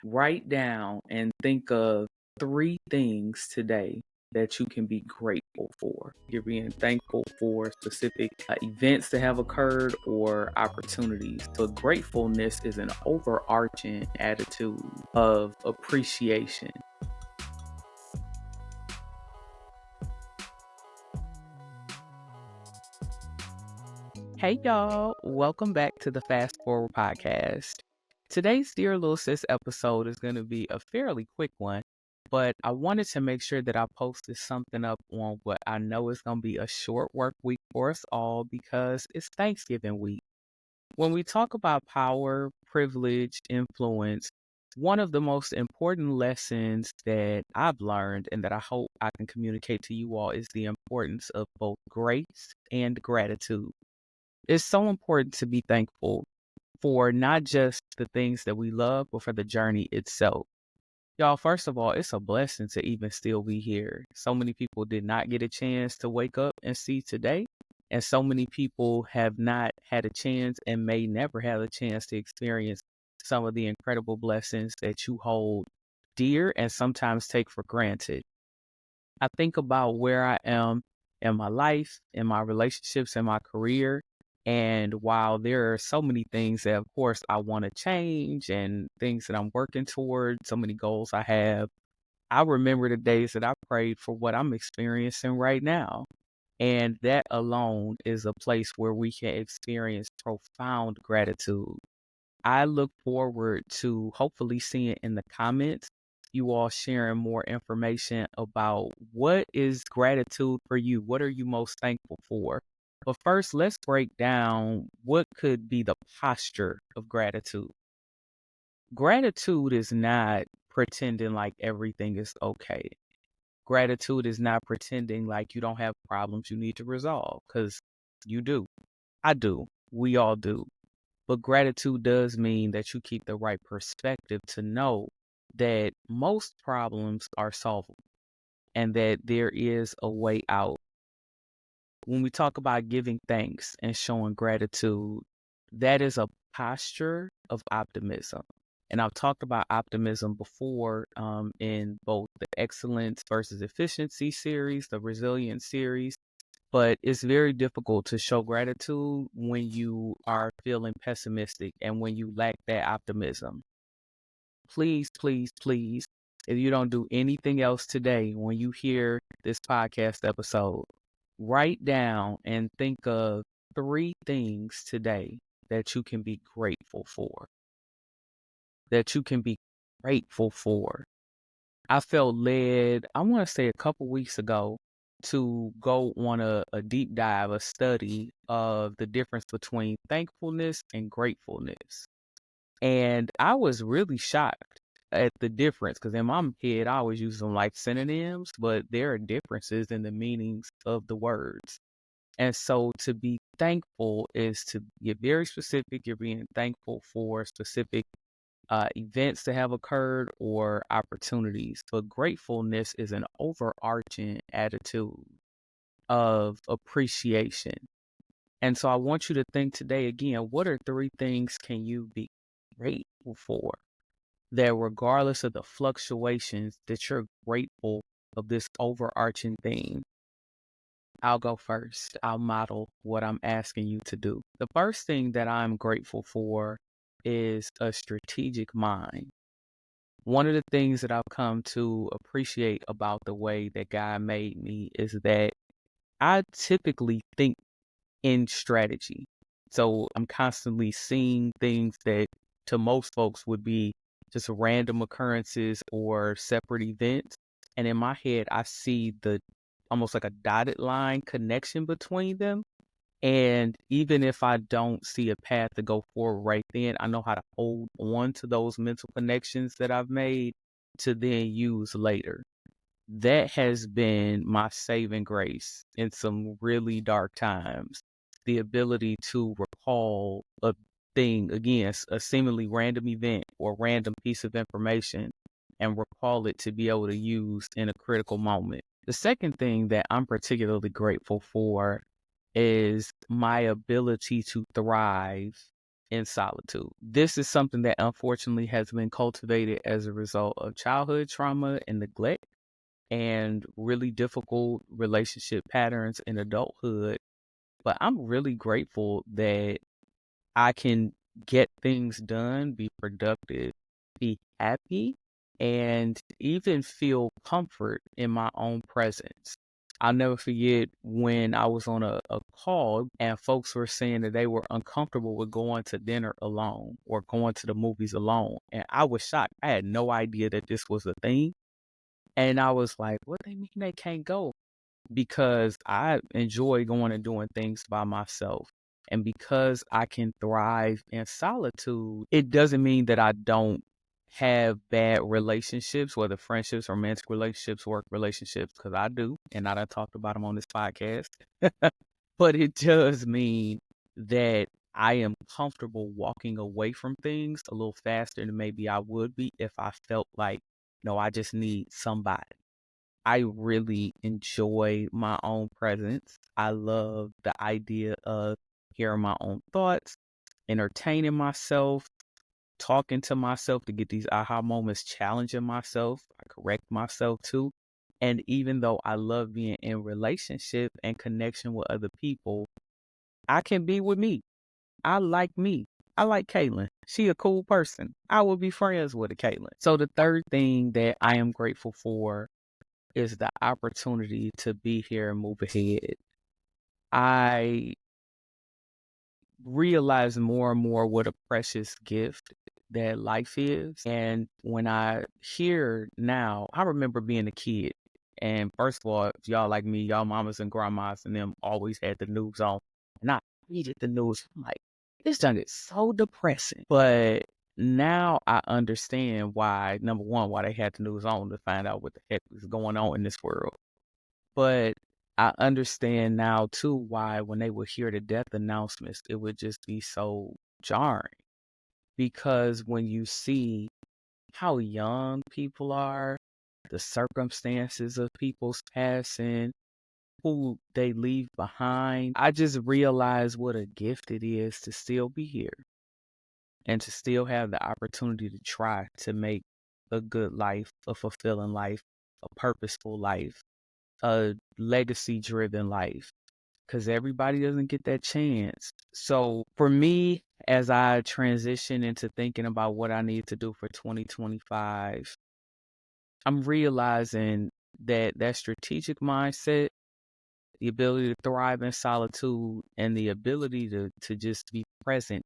Write down and think of three things today that you can be grateful for. You're being thankful for specific events that have occurred or opportunities. So, gratefulness is an overarching attitude of appreciation. Hey, y'all, welcome back to the Fast Forward Podcast. Today's Dear Little Sis episode is going to be a fairly quick one, but I wanted to make sure that I posted something up on what I know is going to be a short work week for us all because it's Thanksgiving week. When we talk about power, privilege, influence, one of the most important lessons that I've learned and that I hope I can communicate to you all is the importance of both grace and gratitude. It's so important to be thankful for not just the things that we love, but for the journey itself. Y'all, first of all, it's a blessing to even still be here. So many people did not get a chance to wake up and see today. And so many people have not had a chance and may never have a chance to experience some of the incredible blessings that you hold dear and sometimes take for granted. I think about where I am in my life, in my relationships, in my career. And while there are so many things that, of course, I want to change and things that I'm working toward, so many goals I have, I remember the days that I prayed for what I'm experiencing right now. And that alone is a place where we can experience profound gratitude. I look forward to hopefully seeing in the comments you all sharing more information about what is gratitude for you. What are you most thankful for? But first, let's break down what could be the posture of gratitude. Gratitude is not pretending like everything is okay. Gratitude is not pretending like you don't have problems you need to resolve, because you do. I do. We all do. But gratitude does mean that you keep the right perspective to know that most problems are solvable and that there is a way out. When we talk about giving thanks and showing gratitude, that is a posture of optimism. And I've talked about optimism before in both the excellence versus efficiency series, the resilience series, but it's very difficult to show gratitude when you are feeling pessimistic and when you lack that optimism. Please, please, please, if you don't do anything else today, when you hear this podcast episode, write down and think of three things today that you can be grateful for. That you can be grateful for. I felt led, I want to say a couple weeks ago, to go on a deep dive, a study of the difference between thankfulness and gratefulness. And I was really shocked at the difference because in my head, I always use them like synonyms, but there are differences in the meanings of the words. And so to be thankful is to get very specific. You're being thankful for specific events that have occurred or opportunities. But gratefulness is an overarching attitude of appreciation. And so I want you to think today again, what are three things can you be grateful for? That regardless of the fluctuations, that you're grateful of this overarching theme. I'll go first. I'll model what I'm asking you to do. The first thing that I'm grateful for is a strategic mind. One of the things that I've come to appreciate about the way that God made me is that I typically think in strategy. So I'm constantly seeing things that to most folks would be just random occurrences or separate events. And in my head, I see the almost like a dotted line connection between them. And even if I don't see a path to go forward right then, I know how to hold on to those mental connections that I've made to then use later. That has been my saving grace in some really dark times. The ability to recall a thing, again, a seemingly random event or random piece of information and recall it to be able to use in a critical moment. The second thing that I'm particularly grateful for is my ability to thrive in solitude. This is something that unfortunately has been cultivated as a result of childhood trauma and neglect and really difficult relationship patterns in adulthood. But I'm really grateful that I can get things done, be productive, be happy, and even feel comfort in my own presence. I'll never forget when I was on a call and folks were saying that they were uncomfortable with going to dinner alone or going to the movies alone. And I was shocked. I had no idea that this was a thing. And I was like, what do they mean they can't go? Because I enjoy going and doing things by myself. And because I can thrive in solitude, it doesn't mean that I don't have bad relationships, whether friendships, romantic relationships, work relationships, because I do. And I done talked about them on this podcast. But it does mean that I am comfortable walking away from things a little faster than maybe I would be if I felt like, no, I just need somebody. I really enjoy my own presence. I love the idea of hearing my own thoughts, entertaining myself, talking to myself to get these aha moments, challenging myself. I correct myself too. And even though I love being in relationship and connection with other people, I can be with me. I like me. I like Caitlin. She a cool person. I will be friends with a Caitlin. So the third thing that I am grateful for is the opportunity to be here and move ahead. I realize more and more what a precious gift that life is. And when I hear now, I remember being a kid. And first of all, if y'all like me, y'all mamas and grandmas and them always had the news on. And I hated the news. I'm like, this done is so depressing. But now I understand why, number one, why they had the news on to find out what the heck was going on in this world. But I understand now too why when they would hear the death announcements, it would just be so jarring. Because when you see how young people are, the circumstances of people's passing, who they leave behind, I just realize what a gift it is to still be here and to still have the opportunity to try to make a good life, a fulfilling life, a purposeful life, a legacy driven life, because everybody doesn't get that chance. So for me, as I transition into thinking about what I need to do for 2025, I'm realizing that that strategic mindset, the ability to thrive in solitude, and the ability to just be present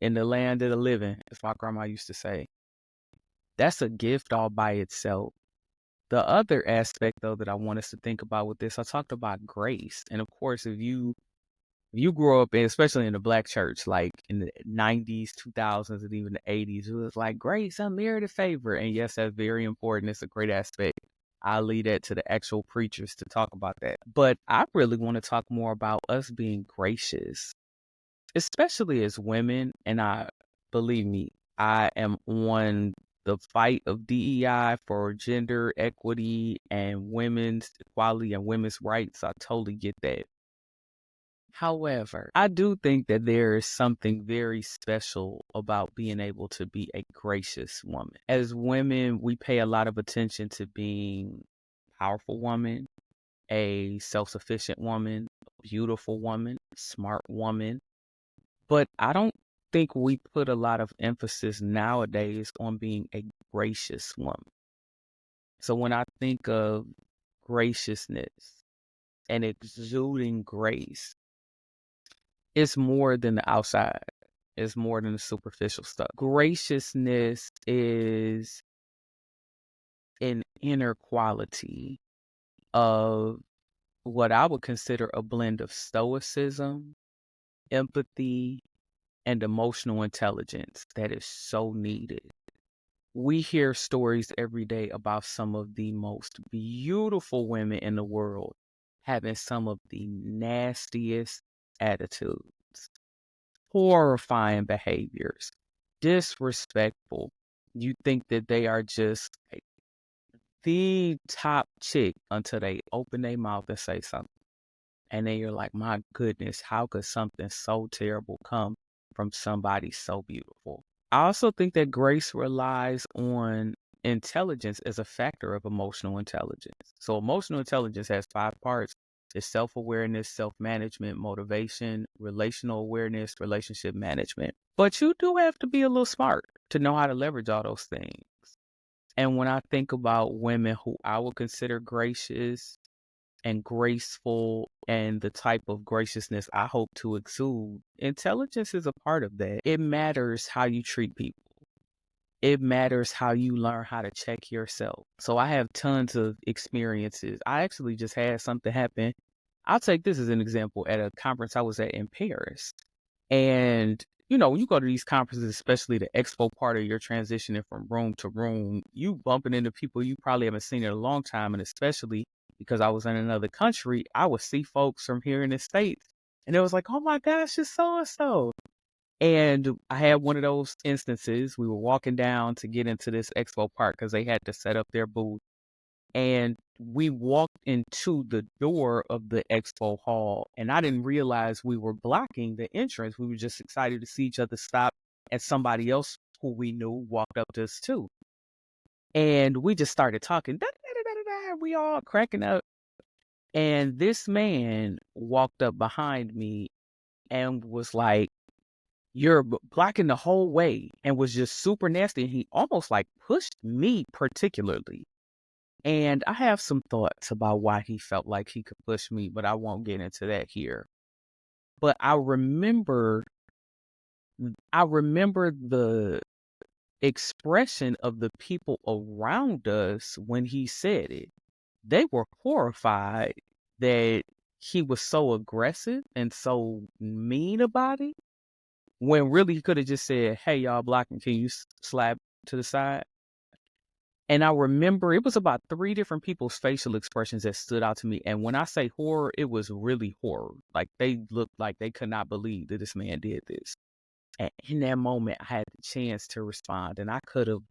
in the land of the living, as my grandma used to say, that's a gift all by itself. The other aspect, though, that I want us to think about with this, I talked about grace. And of course, if you grow up, especially in the black church, like in the 90s, 2000s, and even the 80s, it was like grace, unmerited favor. And yes, that's very important. It's a great aspect. I'll leave that to the actual preachers to talk about that. But I really want to talk more about us being gracious, especially as women. And believe me, I am on the fight of DEI for gender equity and women's equality and women's rights. I totally get that. However, I do think that there is something very special about being able to be a gracious woman. As women, we pay a lot of attention to being a powerful woman, a self-sufficient woman, a beautiful woman, smart woman. But I don't think we put a lot of emphasis nowadays on being a gracious woman. So when I think of graciousness and exuding grace, it's more than the outside. It's more than the superficial stuff. Graciousness is an inner quality of what I would consider a blend of stoicism, empathy, and emotional intelligence that is so needed. We hear stories every day about some of the most beautiful women in the world having some of the nastiest attitudes, horrifying behaviors, disrespectful. You think that they are just like the top chick until they open their mouth and say something. And then you're like, my goodness, how could something so terrible come from somebody so beautiful. I also think that grace relies on intelligence as a factor of emotional intelligence. So emotional intelligence has 5 parts. It's self-awareness, self-management, motivation, relational awareness, relationship management. But you do have to be a little smart to know how to leverage all those things. And when I think about women who I would consider gracious and graceful and the type of graciousness I hope to exude, intelligence is a part of that. It matters how you treat people. It matters how you learn how to check yourself. So I have tons of experiences. I actually just had something happen. I'll take this as an example at a conference I was at in Paris. And, when you go to these conferences, especially the expo part of your transitioning from room to room, you bumping into people you probably haven't seen in a long time. And especially because I was in another country, I would see folks from here in the States. And it was like, oh my gosh, it's so and so. And I had one of those instances. We were walking down to get into this expo park because they had to set up their booth. And we walked into the door of the expo hall, and I didn't realize we were blocking the entrance. We were just excited to see each other stop, and somebody else who we knew walked up to us too. And we just started talking. Da, da, da, da, da, da, we all cracking up. And this man walked up behind me and was like, "You're blocking the whole way," and was just super nasty. And he almost like pushed me particularly. And I have some thoughts about why he felt like he could push me, but I won't get into that here. But I remember the expression of the people around us when he said it. They were horrified that he was so aggressive and so mean about it, when really he could have just said, "Hey, y'all blocking, can you slap to the side?" And I remember it was about 3 different people's facial expressions that stood out to me. And when I say horror, it was really horror. Like they looked like they could not believe that this man did this. And in that moment, I had the chance to respond, and I could have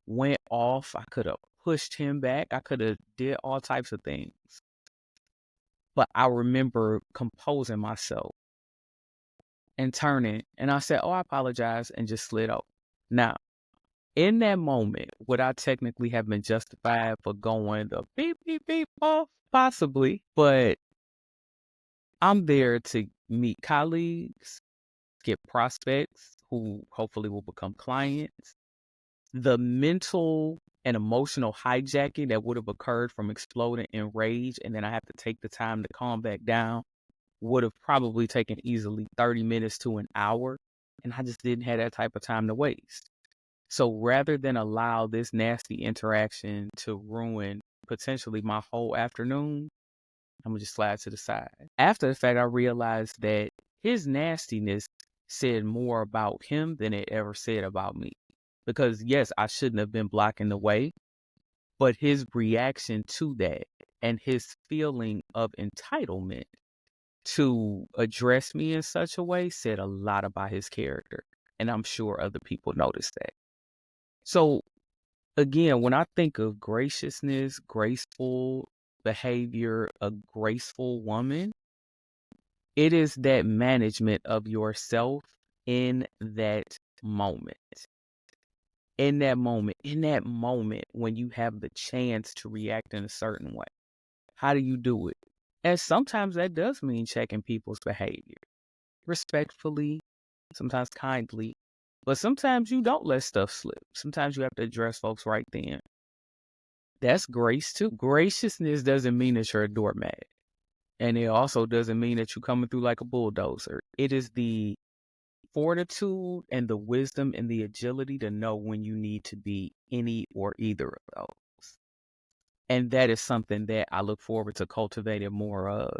went off. I could have pushed him back. I could have did all types of things. But I remember composing myself and turning, and I said, "Oh, I apologize," and just slid out. Now, in that moment, would I technically have been justified for going the beep, beep, beep off? Possibly, but I'm there to meet colleagues, get prospects who hopefully will become clients. The mental and emotional hijacking that would have occurred from exploding in rage, and then I have to take the time to calm back down, would have probably taken easily 30 minutes to an hour. And I just didn't have that type of time to waste. So rather than allow this nasty interaction to ruin potentially my whole afternoon, I'm gonna just slide to the side. After the fact, I realized that his nastiness said more about him than it ever said about me. Because yes, I shouldn't have been blocking the way, but his reaction to that and his feeling of entitlement to address me in such a way said a lot about his character. And I'm sure other people noticed that. So again, when I think of graciousness, graceful behavior, a graceful woman, it is that management of yourself in that moment. In that moment when you have the chance to react in a certain way. How do you do it? And sometimes that does mean checking people's behavior respectfully, sometimes kindly, but sometimes you don't let stuff slip. Sometimes you have to address folks right then. That's grace too. Graciousness doesn't mean that you're a doormat. And it also doesn't mean that you're coming through like a bulldozer. It is the fortitude and the wisdom and the agility to know when you need to be any or either of those. And that is something that I look forward to cultivating more of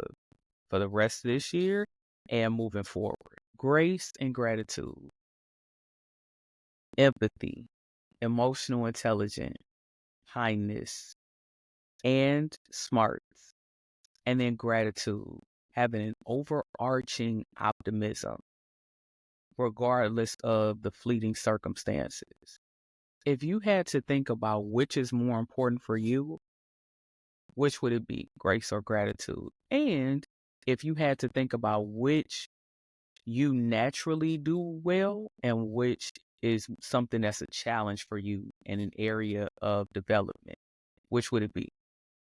for the rest of this year and moving forward. Grace and gratitude, empathy, emotional intelligence, kindness, and smarts. And then gratitude, having an overarching optimism, regardless of the fleeting circumstances. If you had to think about which is more important for you, which would it be, grace or gratitude? And if you had to think about which you naturally do well and which is something that's a challenge for you in an area of development? Which would it be?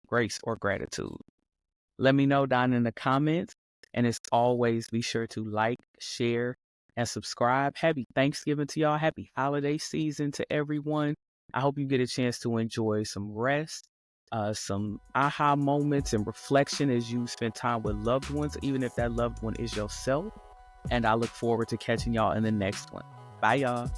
Grace or gratitude? Let me know down in the comments. And as always, be sure to like, share, and subscribe. Happy Thanksgiving to y'all. Happy holiday season to everyone. I hope you get a chance to enjoy some rest, some aha moments and reflection as you spend time with loved ones, even if that loved one is yourself. And I look forward to catching y'all in the next one. Bye, y'all.